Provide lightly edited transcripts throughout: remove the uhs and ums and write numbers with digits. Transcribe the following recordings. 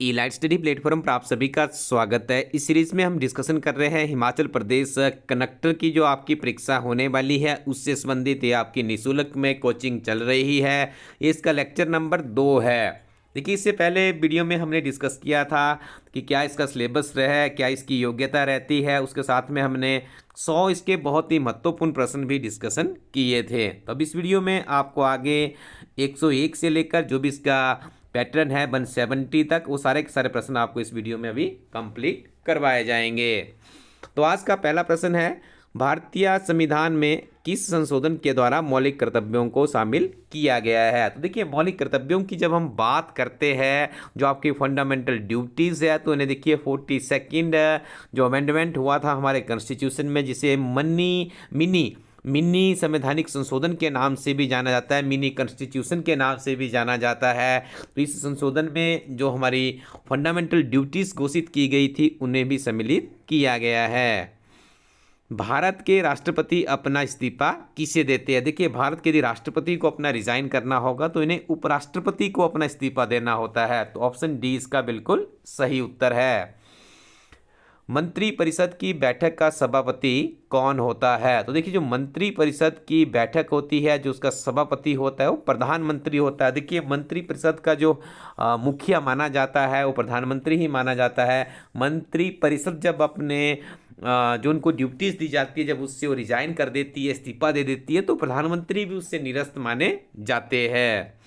ई light study platform पर आप सभी का स्वागत है। इस सीरीज में हम डिस्कशन कर रहे हैं हिमाचल प्रदेश कनेक्टर की जो आपकी परीक्षा होने वाली है उससे संबंधित ये आपकी निःशुल्क में कोचिंग चल रही है। इसका लेक्चर नंबर 2 है। देखिए, इससे पहले वीडियो में हमने डिस्कस किया था कि क्या इसका सिलेबस है, क्या इसकी योग्यता रहती है। उसके साथ में हमने 100 इसके बहुत ही महत्वपूर्ण प्रश्न भी डिस्कशन किए थे। तो अब इस वीडियो में आपको आगे 101 से लेकर जो भी इसका पैटर्न है 170 तक, वो सारे के सारे प्रश्न आपको इस वीडियो में अभी कंप्लीट करवाए जाएंगे। तो आज का पहला प्रश्न है, भारतीय संविधान में किस संशोधन के द्वारा मौलिक कर्तव्यों को शामिल किया गया है। तो देखिए, मौलिक कर्तव्यों की जब हम बात करते हैं, जो आपकी फंडामेंटल ड्यूटीज़ है, तो इन्हें देखिए 42nd जो अमेंडमेंट हुआ था हमारे कॉन्स्टिट्यूशन में, जिसे मिनी संवैधानिक संशोधन के नाम से भी जाना जाता है, मिनी कॉन्स्टिट्यूशन के नाम से भी जाना जाता है। तो इस संशोधन में जो हमारी फंडामेंटल ड्यूटीज़ घोषित की गई थी उन्हें भी सम्मिलित किया गया है। भारत के राष्ट्रपति अपना इस्तीफा किसे देते हैं। देखिए, भारत के यदि राष्ट्रपति को अपना रिजाइन करना होगा तो इन्हें उपराष्ट्रपति को अपना इस्तीफा देना होता है। तो ऑप्शन डी इसका बिल्कुल सही उत्तर है। मंत्रिपरिषद की बैठक का सभापति कौन होता है। तो देखिए, जो मंत्रिपरिषद की बैठक होती है, जो उसका सभापति होता है वो प्रधानमंत्री होता है। देखिए, मंत्रिपरिषद का जो मुखिया माना जाता है वो प्रधानमंत्री ही माना जाता है। मंत्रिपरिषद जब अपने जो उनको ड्यूटीज़ दी जाती है, जब उससे वो रिजाइन कर देती है, इस्तीफा दे देती है, तो प्रधानमंत्री भी उससे निरस्त माने जाते हैं।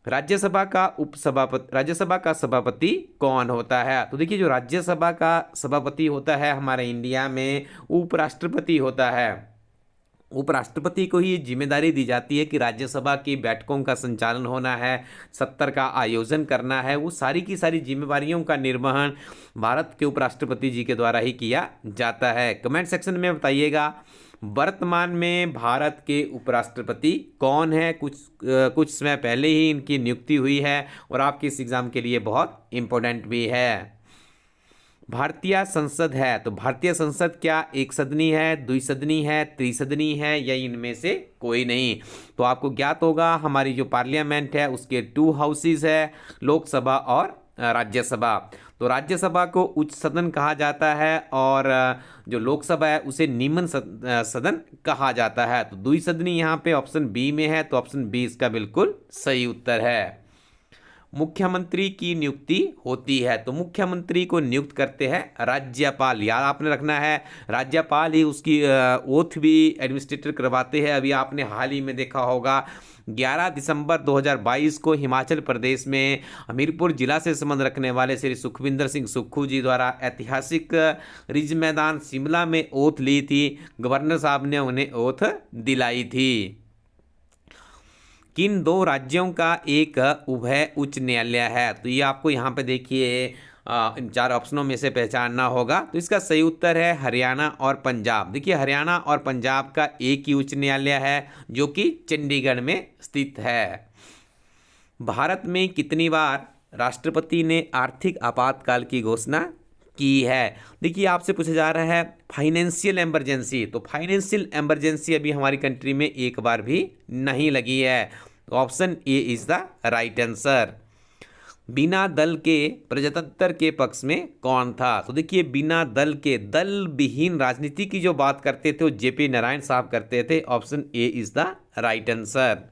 राज्यसभा का सभापति कौन होता है। तो देखिए, जो राज्यसभा का सभापति होता है हमारे इंडिया में, उपराष्ट्रपति होता है। उपराष्ट्रपति को ही जिम्मेदारी दी जाती है कि राज्यसभा की बैठकों का संचालन होना है, सत्र का आयोजन करना है। वो सारी की सारी जिम्मेवारियों का निर्वहन भारत के उपराष्ट्रपति जी के द्वारा ही किया जाता है। कमेंट सेक्शन में बताइएगा, वर्तमान में भारत के उपराष्ट्रपति कौन है। कुछ समय पहले ही इनकी नियुक्ति हुई है और आपके इस एग्ज़ाम के लिए बहुत इम्पोर्टेंट भी है। भारतीय संसद है, तो भारतीय संसद क्या एक सदनी है, द्विसदनी है, त्रिसदनी है, या इनमें से कोई नहीं। तो आपको ज्ञात होगा हमारी जो पार्लियामेंट है उसके 2 हाउसेज है, लोकसभा और राज्यसभा। तो राज्यसभा को उच्च सदन कहा जाता है और जो लोकसभा है उसे निम्न सदन कहा जाता है। तो द्विसदनी यहाँ पे ऑप्शन बी में है, तो ऑप्शन बी इसका बिल्कुल सही उत्तर है। मुख्यमंत्री की नियुक्ति होती है, तो मुख्यमंत्री को नियुक्त करते हैं राज्यपाल। याद आपने रखना है, राज्यपाल ही उसकी ओथ भी एडमिनिस्ट्रेटर करवाते हैं। अभी आपने हाल ही में देखा होगा 11 दिसंबर 2022 को हिमाचल प्रदेश में हमीरपुर जिला से संबंध रखने वाले श्री सुखविंदर सिंह सुक्खू जी द्वारा ऐतिहासिक रिज मैदान शिमला में ओथ ली थी। गवर्नर साहब ने उन्हें ओथ दिलाई थी। किन 2 राज्यों का एक उभय उच्च न्यायालय है। तो ये आपको यहाँ पे देखिए इन 4 ऑप्शनों में से पहचानना होगा। तो इसका सही उत्तर है हरियाणा और पंजाब। देखिए, हरियाणा और पंजाब का एक ही उच्च न्यायालय है जो कि चंडीगढ़ में स्थित है। भारत में कितनी बार राष्ट्रपति ने आर्थिक आपातकाल की घोषणा की है। देखिए, आपसे पूछा जा रहा है फाइनेंशियल इमरजेंसी। तो फाइनेंशियल इमरजेंसी अभी हमारी कंट्री में एक बार भी नहीं लगी है। तो option A is the right answer. बिना दल के प्रजातंत्र के पक्ष में कौन था। तो देखिए, बिना दल के, दल विहीन राजनीति की जो बात करते थे वो जेपी नारायण साहब करते थे। Option A is the right answer.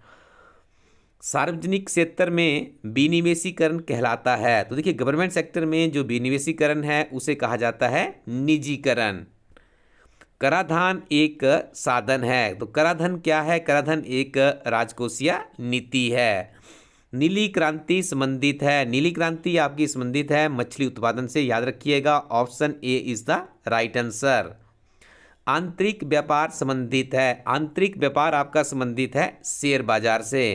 सार्वजनिक क्षेत्र में विनिवेशीकरण कहलाता है। तो देखिए, गवर्नमेंट सेक्टर में जो विनिवेशीकरण है उसे कहा जाता है निजीकरण। कराधान एक साधन है, तो कराधान क्या है। कराधान एक राजकोषीय नीति है। नीली क्रांति संबंधित है, नीली क्रांति आपकी संबंधित है मछली उत्पादन से, याद रखिएगा। Option A is the right answer. आंतरिक व्यापार संबंधित है, आंतरिक व्यापार आपका संबंधित है शेयर बाजार से।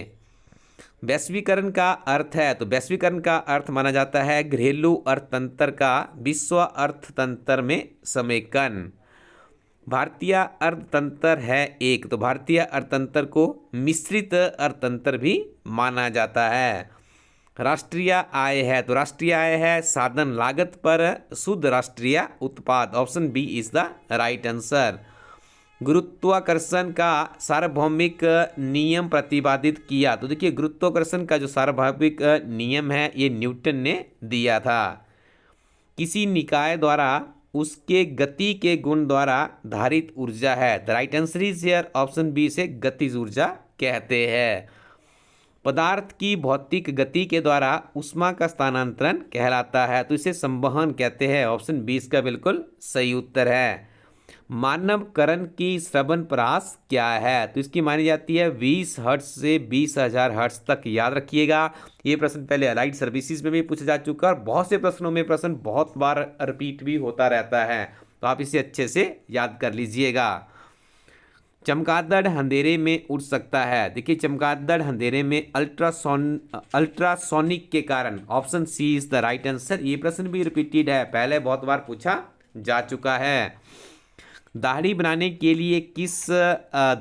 वैश्वीकरण का अर्थ है, तो वैश्वीकरण का अर्थ माना जाता है घरेलू अर्थतंत्र का विश्व अर्थतंत्र में समेकन। भारतीय अर्थतंत्र है एक, तो भारतीय अर्थतंत्र को मिश्रित अर्थतंत्र भी माना जाता है। राष्ट्रीय आय है, तो राष्ट्रीय आय है साधन लागत पर शुद्ध राष्ट्रीय उत्पाद। Option B is the right answer. गुरुत्वाकर्षण का सार्वभौमिक नियम प्रतिपादित किया? तो देखिए गुरुत्वाकर्षण का जो सार्वभौमिक नियम है ये न्यूटन ने दिया था। किसी निकाय द्वारा उसके गति के गुण द्वारा धारित ऊर्जा है। The right answer is here option B से गतिज ऊर्जा कहते हैं। पदार्थ की भौतिक गति के द्वारा ऊष्मा का स्थानांतरण कहलाता है, तो इसे संवहन कहते हैं। ऑप्शन बी इसका बिल्कुल सही उत्तर है। मानव कर्ण की श्रवण परास क्या है? तो इसकी मानी जाती है 20 हर्ट्ज से 20,000 हर्ट्ज तक। याद रखिएगा ये प्रश्न पहले अलाइड सर्विसेज में भी पूछा जा चुका है और बहुत से प्रश्नों में प्रश्न बहुत बार रिपीट भी होता रहता है, तो आप इसे अच्छे से याद कर लीजिएगा। चमगादड़ अंधेरे में उड़ सकता है? देखिए चमगादड़ अंधेरे में अल्ट्रासोनिक के कारण। Option C is the right answer. ये प्रश्न भी रिपीटेड है, पहले बहुत बार पूछा जा चुका है। दाढ़ी बनाने के लिए किस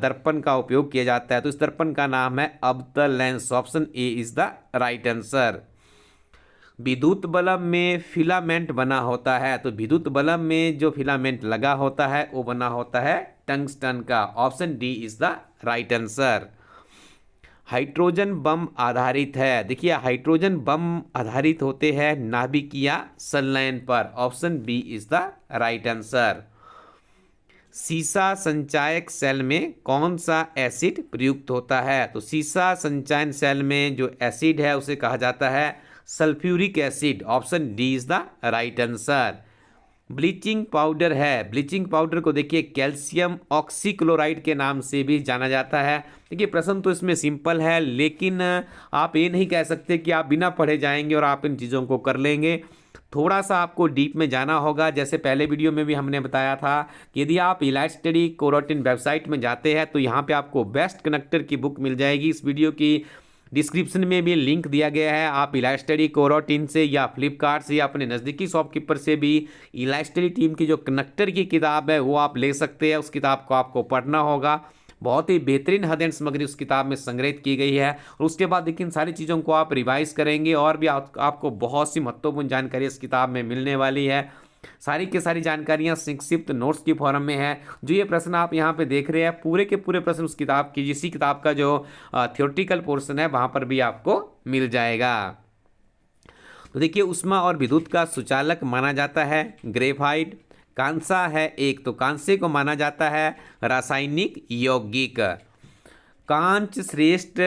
दर्पण का उपयोग किया जाता है? तो इस दर्पण का नाम है अवतल lens. Option A is the right answer. विद्युत बल्ब में फिलामेंट बना होता है? तो विद्युत बल्ब में जो फिलामेंट लगा होता है वो बना होता है टंगस्टन का। Option D is the right answer. Hydrogen bomb आधारित है? देखिए हाइड्रोजन बम आधारित होते हैं नाभिकीय संलयन पर। Option B is the right answer. सीसा संचायक सेल में कौन सा एसिड प्रयुक्त होता है? तो सीसा संचयन सेल में जो एसिड है उसे कहा जाता है sulphuric acid. Option D is the right answer. Bleaching powder है? ब्लीचिंग पाउडर को देखिए कैल्शियम ऑक्सीक्लोराइड के नाम से भी जाना जाता है। देखिए प्रश्न तो इसमें सिंपल है, लेकिन आप ये नहीं कह सकते कि आप बिना पढ़े जाएंगे और आप इन चीज़ों को कर लेंगे। थोड़ा सा आपको डीप में जाना होगा। जैसे पहले वीडियो में भी हमने बताया था कि यदि आप इलाइट स्टडी कोरोटिन वेबसाइट में जाते हैं तो यहाँ पे आपको बेस्ट कनेक्टर की बुक मिल जाएगी। इस वीडियो की डिस्क्रिप्शन में भी लिंक दिया गया है। आप इलाइट स्टडी कोरोटिन से या फ्लिपकार्ट से या अपने नज़दीकी शॉपकीपर से भी इलाइट स्टडी टीम की जो कनेक्टर की किताब है वो आप ले सकते हैं। उस किताब को आपको पढ़ना होगा, बहुत ही बेहतरीन अध्ययन सामग्री उस किताब में संग्रहित की गई है। और उसके बाद देखिए इन सारी चीज़ों को आप रिवाइज करेंगे और भी आपको बहुत सी महत्वपूर्ण जानकारी इस किताब में मिलने वाली है। सारी की सारी जानकारियां संक्षिप्त नोट्स की फॉर्म में है। जो ये प्रश्न आप यहाँ पे देख रहे हैं पूरे के पूरे प्रश्न उस किताब की, इसी किताब का जो थियोरेटिकल पोर्शन है वहाँ पर भी आपको मिल जाएगा। तो देखिए ऊष्मा और विद्युत का सुचालक माना जाता है ग्रेफाइट। कांसा है एक, तो कांसे को माना जाता है रासायनिक यौगिक। कांच श्रेष्ठ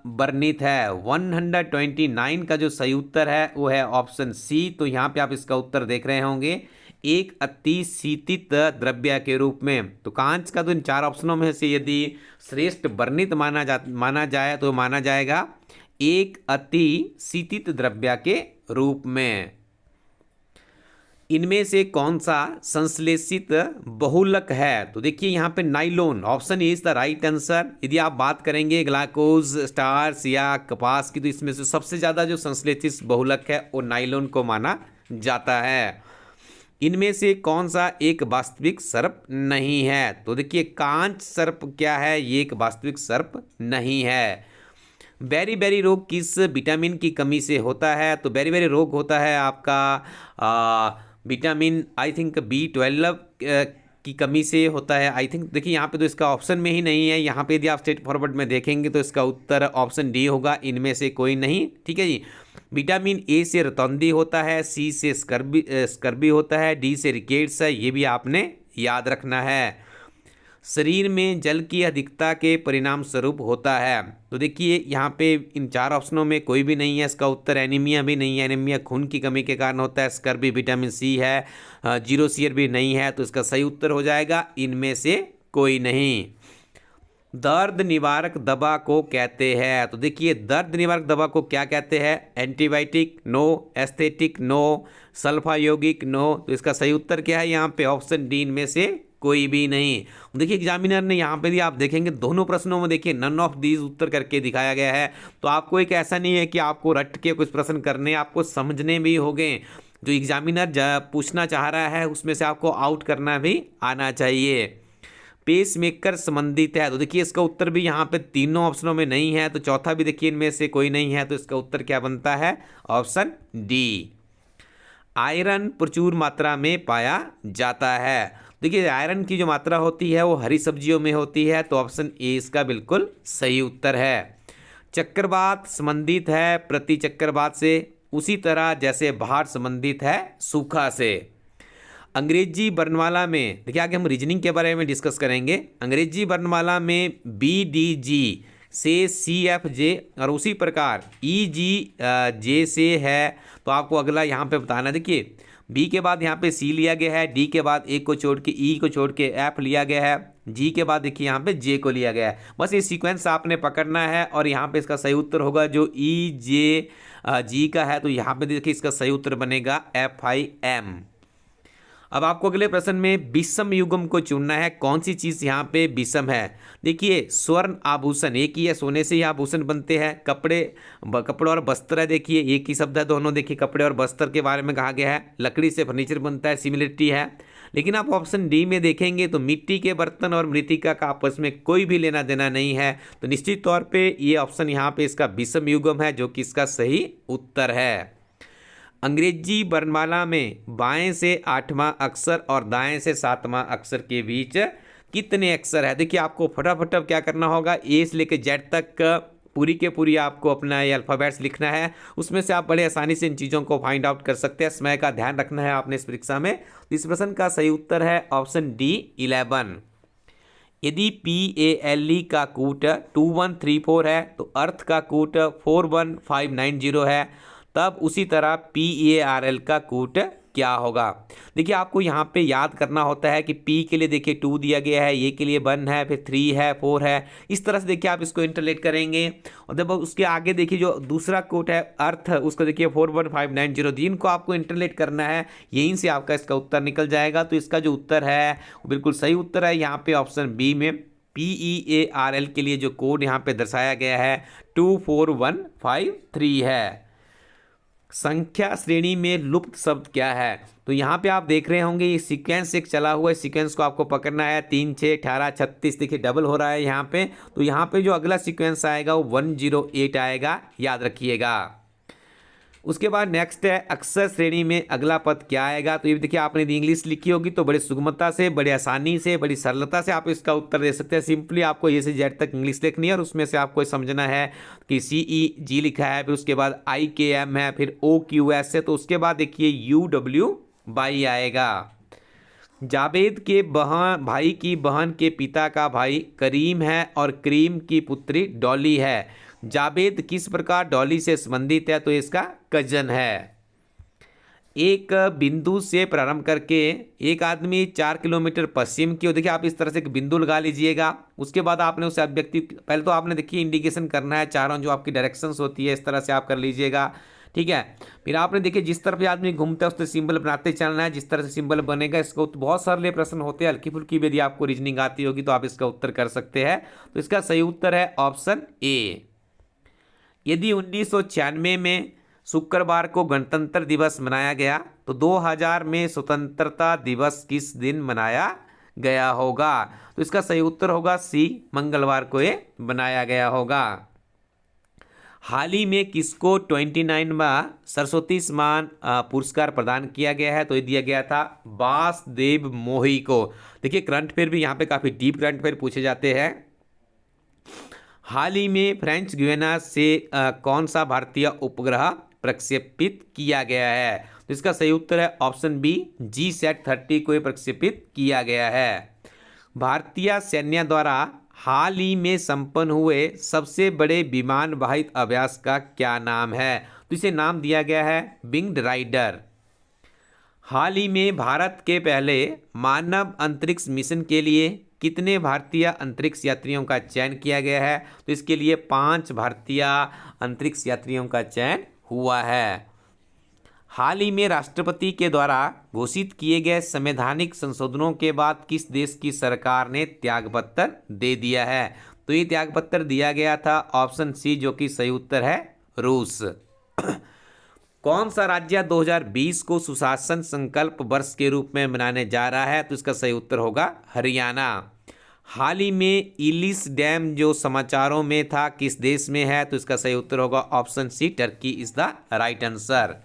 वर्णित है? 129 का जो सही उत्तर है वो है ऑप्शन सी। तो यहाँ पे आप इसका उत्तर देख रहे होंगे एक अति शीतित द्रव्य के रूप में। तो कांच का तो इन चार ऑप्शनों में से यदि श्रेष्ठ वर्णित माना जाए तो माना जाएगा एक अति शीतित द्रव्य के रूप में। इनमें से कौन सा संश्लेषित बहुलक है? तो देखिए यहाँ पे nylon. Option A is the right answer. यदि आप बात करेंगे ग्लाइकोज, स्टार्च या कपास की, तो इसमें से सबसे ज़्यादा जो संश्लेषित बहुलक है वो नाइलोन को माना जाता है। इनमें से कौन सा एक वास्तविक सर्प नहीं है? तो देखिए कांच सर्प क्या है? ये एक वास्तविक सर्प नहीं है। बेरी बेरी रोग किस विटामिन की कमी से होता है? तो बेरी बेरी रोग होता है आपका विटामिन आई थिंक B12 की कमी से होता है आई थिंक। देखिए यहाँ पे तो इसका ऑप्शन में ही नहीं है। यहाँ पे यदि आप स्ट्रेट फॉरवर्ड में देखेंगे तो इसका उत्तर ऑप्शन डी होगा, इनमें से कोई नहीं। ठीक है जी। विटामिन ए से रतौंधी होता है, सी से स्कर्बी होता है, डी से रिकेट्स है। ये भी आपने याद रखना है। शरीर में जल की अधिकता के परिणाम स्वरूप होता है? तो देखिए यहाँ पे इन चार ऑप्शनों में कोई भी नहीं है। इसका उत्तर एनीमिया भी नहीं है, एनीमिया खून की कमी के कारण होता है। स्कर्बी विटामिन सी है, जीरोसियर भी नहीं है, तो इसका सही उत्तर हो जाएगा इनमें से कोई नहीं। दर्द निवारक दवा को कहते हैं? तो देखिए दर्द निवारक दवा को क्या कहते हैं? Antibiotic no, aesthetic no, sulpha यौगिक नो। तो इसका सही उत्तर क्या है यहाँ पे? ऑप्शन डी इनमें से कोई भी नहीं। देखिए एग्जामिनर ने यहाँ पे भी आप देखेंगे दोनों प्रश्नों में देखिए नन ऑफ दीज उत्तर करके दिखाया गया है। तो आपको एक ऐसा नहीं है कि आपको रट के कुछ प्रश्न करने, आपको समझने भी होंगे। जो एग्जामिनर पूछना चाह रहा है उसमें से आपको आउट करना भी आना चाहिए। पेस मेकर संबंधित है? तो देखिए इसका उत्तर भी यहाँ पे तीनों ऑप्शनों में नहीं है, तो चौथा भी देखिए इनमें से कोई नहीं है, तो इसका उत्तर क्या बनता है? Option D. आयरन प्रचुर मात्रा में पाया जाता है? देखिए आयरन की जो मात्रा होती है वो हरी सब्जियों में होती है, तो ऑप्शन ए इसका बिल्कुल सही उत्तर है। चक्रवात संबंधित है प्रति चक्रवात से, उसी तरह जैसे बाढ़ संबंधित है सूखा से। अंग्रेजी वर्णमाला में देखिए, आगे हम रीजनिंग के बारे में डिस्कस करेंगे। अंग्रेजी वर्णमाला में बी डी जी से सी एफ जे और उसी प्रकार ई जी जे से है, तो आपको अगला यहाँ पे बताना। देखिए बी के बाद यहाँ पे सी लिया गया है, डी के बाद एक को छोड़ के ई को छोड़ के एफ लिया गया है, जी के बाद देखिए यहाँ पे जे को लिया गया है। बस ये सीक्वेंस आपने पकड़ना है और यहाँ पे इसका सही उत्तर होगा जो ई जे जी का है, तो यहाँ पे देखिए इसका सही उत्तर बनेगा FIM। अब आपको अगले प्रश्न में विषम युग्म को चुनना है। कौन सी चीज यहाँ पे विषम है? देखिए स्वर्ण आभूषण एक ही है, सोने से ही आभूषण बनते हैं। कपड़े और वस्त्र है, देखिए एक ही शब्द है दोनों। देखिए कपड़े और वस्त्र के बारे में कहा गया है। लकड़ी से फर्नीचर बनता है, सिमिलरिटी है। लेकिन आप ऑप्शन डी में देखेंगे तो मिट्टी के बर्तन और मृतिका का आपस में कोई भी लेना देना नहीं है, तो निश्चित तौर पे ये ऑप्शन यहाँ पे इसका विषम युग्म है, जो कि इसका सही उत्तर है। अंग्रेजी वर्णमाला में बाएं से 8वां अक्षर और दाएं से 7वां अक्षर के बीच कितने अक्षर है? देखिए आपको फटाफट अब क्या करना होगा, ए से लेकर जेड तक पूरी के पूरी आपको अपना ये अल्फ़ाबेट्स लिखना है। उसमें से आप बड़े आसानी से इन चीज़ों को फाइंड आउट कर सकते हैं। समय का ध्यान रखना है आपने इस परीक्षा में। इस प्रश्न का सही उत्तर है ऑप्शन डी 11। यदि PALE का कूट 2134 है तो अर्थ का कूट 41590 है, तब उसी तरह PARL का कूट क्या होगा? देखिए आपको यहाँ पे याद करना होता है कि P के लिए देखिए 2 दिया गया है, A के लिए 1 है, फिर 3 है, 4 है। इस तरह से देखिए आप इसको इंटरलेट करेंगे और जब उसके आगे देखिए जो दूसरा कोट है अर्थ, उसको देखिए 41590, जिनको आपको इंटरलेट करना है, यहीं से आपका इसका उत्तर निकल जाएगा। तो इसका जो उत्तर है वो बिल्कुल सही उत्तर है यहाँ पे ऑप्शन बी में PEARL के लिए जो कोड यहाँ पे दर्शाया गया है 24153 है। संख्या श्रेणी में लुप्त शब्द क्या है? तो यहाँ पे आप देख रहे होंगे ये सीक्वेंस एक चला हुआ है, सीक्वेंस को आपको पकड़ना है। 3, 6, 18, 36 देखिए डबल हो रहा है यहाँ पे। तो यहाँ पे जो अगला सीक्वेंस आएगा वो 108 आएगा, याद रखिएगा। उसके बाद नेक्स्ट है अक्षर श्रेणी में अगला पद क्या आएगा? तो ये देखिए आपने यदि इंग्लिश लिखी होगी तो बड़े सुगमता से, बड़े आसानी से, बड़ी सरलता से आप इसका उत्तर दे सकते हैं। सिंपली आपको ये से जेड तक इंग्लिश लिखनी है और उसमें से आपको समझना है कि CEG लिखा है, फिर उसके बाद IKM है, फिर OQS है, तो उसके बाद देखिए UWY आएगा। जावेद के भाई की बहन के पिता का भाई करीम है और करीम की पुत्री डॉली है। जावेद किस प्रकार डॉली से संबंधित है? तो इसका कजन है। एक बिंदु से प्रारंभ करके एक आदमी 4 किलोमीटर पश्चिम की ओर, देखिए आप इस तरह से एक बिंदु लगा लीजिएगा। उसके बाद आपने उसे अभिव्यक्ति, पहले तो आपने देखिए इंडिकेशन करना है, चारों जो आपकी डायरेक्शंस होती है इस तरह से आप कर लीजिएगा, ठीक है। फिर आपने देखिए जिस तरफ आदमी घूमता है उससे सिंबल बनाते चलना है, जिस तरह से सिंबल बनेगा। इसको तो बहुत सारे प्रश्न होते हैं, हल्की फुल्की यदि आपको रीजनिंग आती होगी तो आप इसका उत्तर कर सकते हैं। तो इसका सही उत्तर है ऑप्शन ए। यदि 1996 में शुक्रवार को गणतंत्र दिवस मनाया गया तो 2000 में स्वतंत्रता दिवस किस दिन मनाया गया होगा? तो इसका सही उत्तर होगा सी, मंगलवार को ये बनाया गया होगा। हाल ही में किसको 29वां सरस्वती सम्मान पुरस्कार प्रदान किया गया है? तो ये दिया गया था वासुदेव मोही को। देखिए करंट अफेयर भी यहाँ पे काफ़ी डीप करंट अफेयर पूछे जाते हैं। हाल ही में फ्रेंच गुयाना से कौन सा भारतीय उपग्रह प्रक्षेपित किया गया है? तो इसका सही उत्तर है ऑप्शन बी, GSAT-30 को प्रक्षेपित किया गया है। भारतीय सैन्य द्वारा हाल ही में संपन्न हुए सबसे बड़े विमान वाहित अभ्यास का क्या नाम है? तो इसे नाम दिया गया है विंग्ड राइडर। हाल ही में भारत के पहले मानव अंतरिक्ष मिशन के लिए कितने भारतीय अंतरिक्ष यात्रियों का चयन किया गया है? तो इसके लिए 5 भारतीय अंतरिक्ष यात्रियों का चयन हुआ है। हाल ही में राष्ट्रपति के द्वारा घोषित किए गए संवैधानिक संशोधनों के बाद किस देश की सरकार ने त्यागपत्र दे दिया है? तो ये त्यागपत्र दिया गया था ऑप्शन सी, जो कि सही उत्तर है रूस। कौन सा राज्य 2020 को सुशासन संकल्प वर्ष के रूप में मनाने जा रहा है? तो इसका सही उत्तर होगा हरियाणा। हाल ही में इलिस डैम जो समाचारों में था किस देश में है? तो इसका सही उत्तर होगा option C, Turkey is the right answer.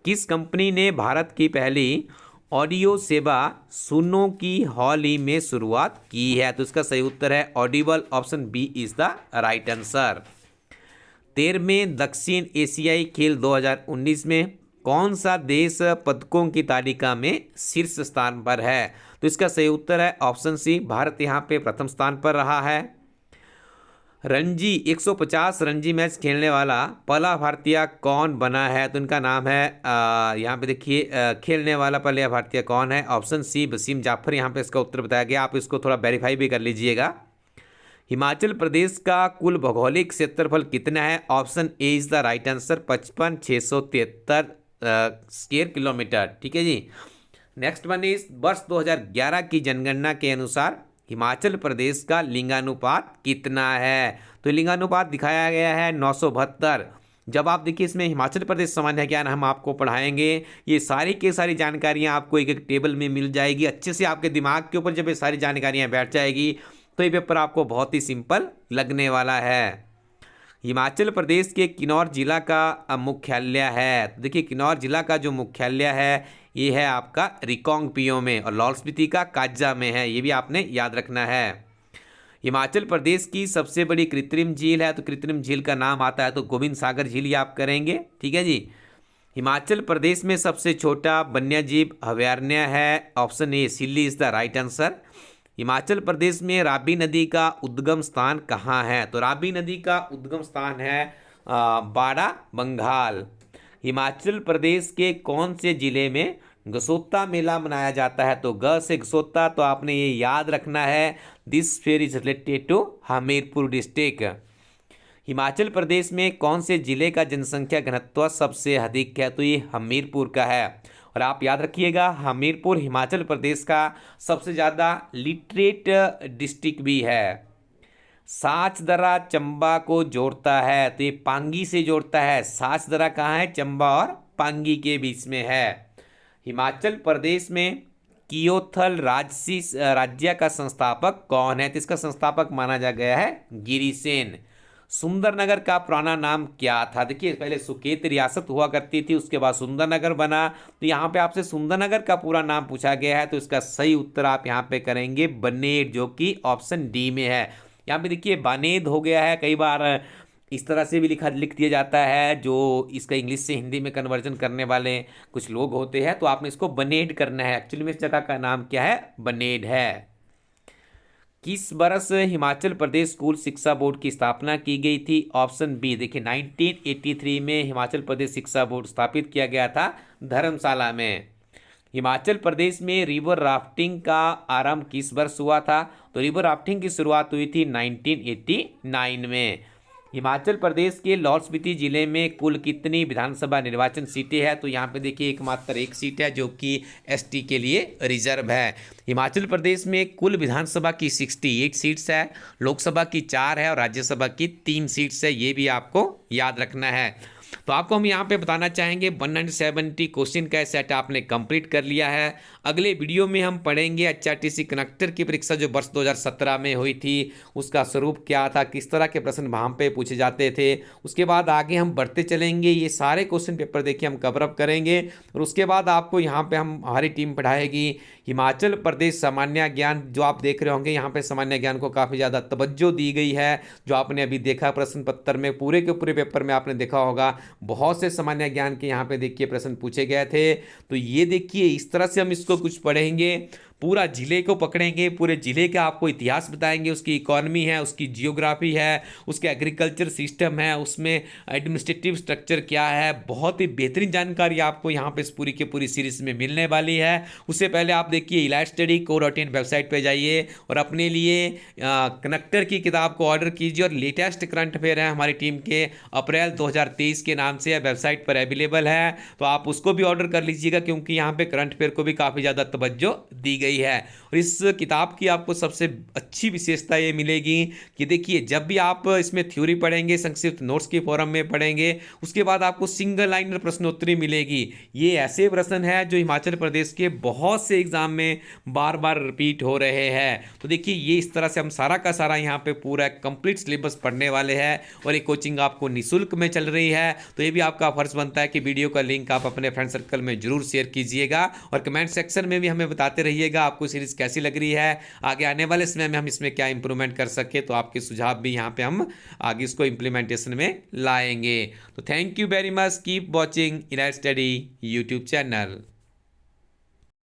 किस कंपनी ने भारत की पहली ऑडियो सेवा सुनो की हाल ही में शुरुआत की है? तो इसका सही उत्तर है audible, option B is the right answer. 13वें दक्षिण एशियाई खेल 2019 में कौन सा देश पदकों की तालिका में शीर्ष स्थान पर है? तो इसका सही उत्तर है ऑप्शन सी, भारत यहाँ पे प्रथम स्थान पर रहा है। रणजी 150 रणजी मैच खेलने वाला पहला भारतीय कौन बना है? तो इनका नाम है यहाँ पे देखिए, खेलने वाला पहला भारतीय कौन है? ऑप्शन सी वसीम जाफर यहाँ पे इसका उत्तर बताया गया। आप इसको थोड़ा वेरीफाई भी कर लीजिएगा। हिमाचल प्रदेश का कुल भौगोलिक क्षेत्रफल कितना है? Option A is the right answer, 55,673 square kilometre. ठीक है जी। नेक्स्ट वन इज वर्ष 2011 की जनगणना के अनुसार हिमाचल प्रदेश का लिंगानुपात कितना है? तो लिंगानुपात दिखाया गया है 972। जब आप देखिए इसमें हिमाचल प्रदेश सामान्य ज्ञान हम आपको पढ़ाएंगे, ये सारी की सारी जानकारियां आपको एक एक टेबल में मिल जाएगी। अच्छे से आपके दिमाग के ऊपर जब ये सारी जानकारियां बैठ जाएगी तो ये पेपर आपको बहुत ही सिंपल लगने वाला है। हिमाचल प्रदेश के किन्नौर जिला का मुख्यालय है। तो देखिए किन्नौर जिला का जो मुख्यालय है ये है आपका रिकांगपिओ में, और लाहौल स्पीति का काजा में है। ये भी आपने याद रखना है। हिमाचल प्रदेश की सबसे बड़ी कृत्रिम झील है, तो कृत्रिम झील का नाम आता है तो गोविंद सागर झील, ये आप करेंगे। ठीक है जी। हिमाचल प्रदेश में सबसे छोटा वन्यजीव अभयारण्य है, option A Silli is the right answer. Himachal Pradesh में रावी नदी का उद्गम स्थान कहाँ है? तो रावी नदी का उद्गम स्थान है बाड़ा बंगाल। हिमाचल प्रदेश के कौन से जिले में गसोता मेला मनाया जाता है? तो ग से गसोता, तो आपने ये याद रखना है, this fair is related to Hamirpur district. Himachal Pradesh में कौन से जिले का जनसंख्या घनत्व सबसे अधिक है? तो ये हमीरपुर का है। और आप याद रखिएगा हमीरपुर हिमाचल प्रदेश का सबसे ज़्यादा लिटरेट डिस्ट्रिक्ट भी है। साच दर्रा चंबा को जोड़ता है, तो ये पांगी से जोड़ता है। साच दर्रा कहाँ है? चंबा और पांगी के बीच में है। हिमाचल प्रदेश में कियोथल राज्य का संस्थापक कौन है? तो इसका संस्थापक माना जा गया है गिरिसेन। सुंदरनगर का पुराना नाम क्या था? देखिए पहले सुकेत रियासत हुआ करती थी, उसके बाद सुंदरनगर बना। तो यहाँ पे आपसे सुंदरनगर का पूरा नाम पूछा गया है, तो इसका सही उत्तर आप यहाँ पे करेंगे बनेड, जो कि ऑप्शन डी में है। यहाँ पे देखिए बानेद हो गया है, कई बार इस तरह से भी लिख दिया जाता है, जो इसका इंग्लिश से हिंदी में कन्वर्जन करने वाले कुछ लोग होते हैं, तो आपने इसको बनेड करना है। एक्चुअली में इस जगह का नाम क्या है? बनेड है। किस वर्ष हिमाचल प्रदेश स्कूल शिक्षा बोर्ड की स्थापना की गई थी? ऑप्शन बी, देखिए 1983 में हिमाचल प्रदेश शिक्षा बोर्ड स्थापित किया गया था धर्मशाला में। हिमाचल प्रदेश में रिवर राफ्टिंग का आरंभ किस वर्ष हुआ था? तो रिवर राफ्टिंग की शुरुआत हुई थी 1989 में। हिमाचल प्रदेश के लाहौल स्पीति जिले में कुल कितनी विधानसभा निर्वाचन सीटें हैं? तो यहाँ पे देखिए एकमात्र एक सीट है जो कि एसटी के लिए रिजर्व है। हिमाचल प्रदेश में कुल विधानसभा की 68 सीट्स है, लोकसभा की 4 है और राज्यसभा की 3 सीट्स है। ये भी आपको याद रखना है। तो आपको हम यहाँ पे बताना चाहेंगे 170 क्वेश्चन का सेट आपने कंप्लीट कर लिया है। अगले वीडियो में हम पढ़ेंगे एचआरटीसी कनेक्टर की परीक्षा जो वर्ष 2017 में हुई थी, उसका स्वरूप क्या था, किस तरह के प्रश्न वहाँ पे पूछे जाते थे। उसके बाद आगे हम बढ़ते चलेंगे, ये सारे क्वेश्चन पेपर देखिए हम कवर अप करेंगे। और उसके बाद आपको यहाँ पे हमारी टीम पढ़ाएगी हिमाचल प्रदेश सामान्य ज्ञान। जो आप देख रहे होंगे यहाँ पे सामान्य ज्ञान को काफ़ी ज़्यादा तवज्जो दी गई है। जो आपने अभी देखा प्रश्न पत्र में, पूरे के पूरे पेपर में आपने देखा होगा बहुत से सामान्य ज्ञान के यहाँ पे देखिए प्रश्न पूछे गए थे। तो ये देखिए इस तरह से हम इसको कुछ पढ़ेंगे, पूरा जिले को पकड़ेंगे, पूरे जिले का आपको इतिहास बताएंगे, उसकी इकोनॉमी है, उसकी जियोग्राफी है, उसके एग्रीकल्चर सिस्टम है, उसमें एडमिनिस्ट्रेटिव स्ट्रक्चर क्या है। बहुत ही बेहतरीन जानकारी आपको यहाँ पे इस पूरी की पूरी सीरीज में मिलने वाली है। उससे पहले आप देखिए इलाइट स्टडी co.in वेबसाइट पे जाइए और अपने लिए कनेक्टर की किताब को ऑर्डर कीजिए। और लेटेस्ट करंट अफेयर है हमारी टीम के अप्रैल 2023 के नाम से वेबसाइट पर अवेलेबल है, तो आप उसको भी ऑर्डर कर लीजिएगा, क्योंकि यहाँ पे करंट अफेयर को भी काफ़ी ज़्यादा तवज्जो दी गई है। और इस किताब की आपको सबसे अच्छी विशेषता ये मिलेगी कि देखिए, जब भी आप इसमें थ्योरी पढ़ेंगे, संक्षिप्त नोट्स के फॉर्म में पढ़ेंगे, उसके बाद आपको सिंगल लाइन प्रश्नोत्तरी मिलेगी। ये ऐसे प्रश्न है जो हिमाचल प्रदेश के बहुत से एग्जाम में बार बार रिपीट हो रहे हैं। तो देखिए, ये इस तरह से हम सारा का सारा यहाँ पे पूरा कंप्लीट सिलेबस पढ़ने वाले हैं और ये कोचिंग आपको निःशुल्क में चल रही है। तो ये भी आपका फर्ज बनता है कि वीडियो का लिंक आप अपने फ्रेंड सर्कल में जरूर शेयर कीजिएगा और कमेंट सेक्शन में भी हमें बताते रहिएगा आपको सीरीज कैसी लग रही है, आगे आने वाले समय में हम इसमें क्या इंप्रूवमेंट कर सके। तो आपके सुझाव भी यहाँ पे हम आगे इसको इम्प्लीमेंटेशन में लाएंगे। तो thank you very much, keep watching elite study YouTube channel.